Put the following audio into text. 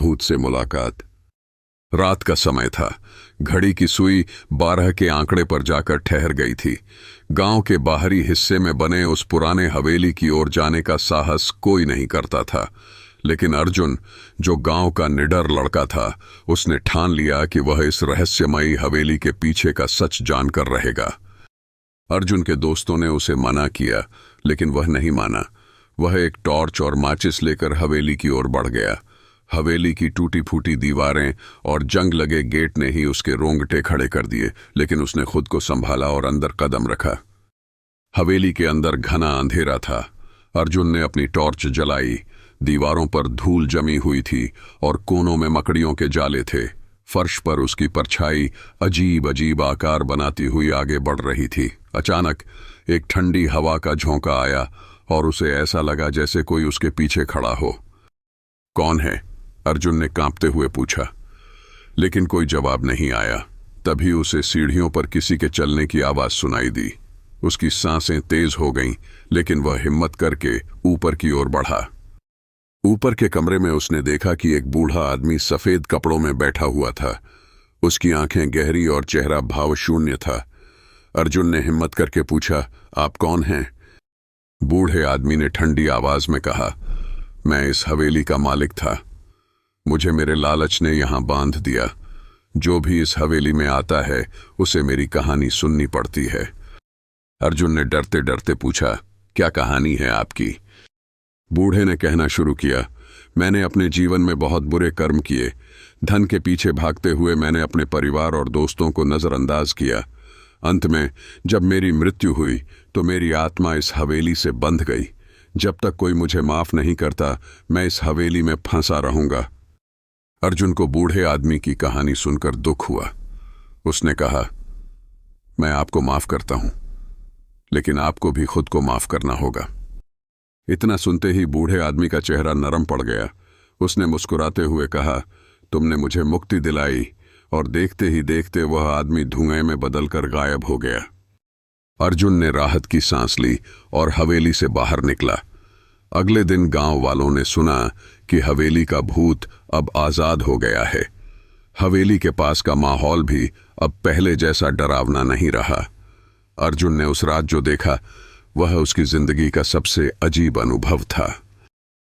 भूत से मुलाकात। रात का समय था। घड़ी की सुई 12 के आंकड़े पर जाकर ठहर गई थी। गांव के बाहरी हिस्से में बने उस पुराने हवेली की ओर जाने का साहस कोई नहीं करता था, लेकिन अर्जुन, जो गांव का निडर लड़का था, उसने ठान लिया कि वह इस रहस्यमयी हवेली के पीछे का सच जानकर रहेगा। अर्जुन के दोस्तों ने उसे मना किया, लेकिन वह नहीं माना। वह एक टॉर्च और माचिस लेकर हवेली की ओर बढ़ गया। हवेली की टूटी फूटी दीवारें और जंग लगे गेट ने ही उसके रोंगटे खड़े कर दिए, लेकिन उसने खुद को संभाला और अंदर कदम रखा। हवेली के अंदर घना अंधेरा था। अर्जुन ने अपनी टॉर्च जलाई। दीवारों पर धूल जमी हुई थी और कोनों में मकड़ियों के जाले थे। फर्श पर उसकी परछाई अजीब अजीब आकार बनाती हुई आगे बढ़ रही थी। अचानक एक ठंडी हवा का झोंका आया और उसे ऐसा लगा जैसे कोई उसके पीछे खड़ा हो। कौन है? अर्जुन ने कांपते हुए पूछा, लेकिन कोई जवाब नहीं आया। तभी उसे सीढ़ियों पर किसी के चलने की आवाज सुनाई दी। उसकी सांसें तेज हो गईं, लेकिन वह हिम्मत करके ऊपर की ओर बढ़ा। ऊपर के कमरे में उसने देखा कि एक बूढ़ा आदमी सफेद कपड़ों में बैठा हुआ था। उसकी आंखें गहरी और चेहरा भावशून्य था। अर्जुन ने हिम्मत करके पूछा, आप कौन हैं? बूढ़े आदमी ने ठंडी आवाज में कहा, मैं इस हवेली का मालिक था। मुझे मेरे लालच ने यहां बांध दिया। जो भी इस हवेली में आता है उसे मेरी कहानी सुननी पड़ती है। अर्जुन ने डरते डरते पूछा, क्या कहानी है आपकी? बूढ़े ने कहना शुरू किया, मैंने अपने जीवन में बहुत बुरे कर्म किए। धन के पीछे भागते हुए मैंने अपने परिवार और दोस्तों को नजरअंदाज किया। अंत में जब मेरी मृत्यु हुई तो मेरी आत्मा इस हवेली से बंध गई। जब तक कोई मुझे माफ नहीं करता, मैं इस हवेली में फंसा रहूंगा। अर्जुन को बूढ़े आदमी की कहानी सुनकर दुख हुआ। उसने कहा, मैं आपको माफ करता हूं, लेकिन आपको भी खुद को माफ करना होगा। इतना सुनते ही बूढ़े आदमी का चेहरा नरम पड़ गया। उसने मुस्कुराते हुए कहा, तुमने मुझे मुक्ति दिलाई। और देखते ही देखते वह आदमी धुएं में बदलकर गायब हो गया। अर्जुन ने राहत की सांस ली और हवेली से बाहर निकला। अगले दिन गांव वालों ने सुना कि हवेली का भूत अब आजाद हो गया है। हवेली के पास का माहौल भी अब पहले जैसा डरावना नहीं रहा। अर्जुन ने उस रात जो देखा, वह उसकी जिंदगी का सबसे अजीब अनुभव था।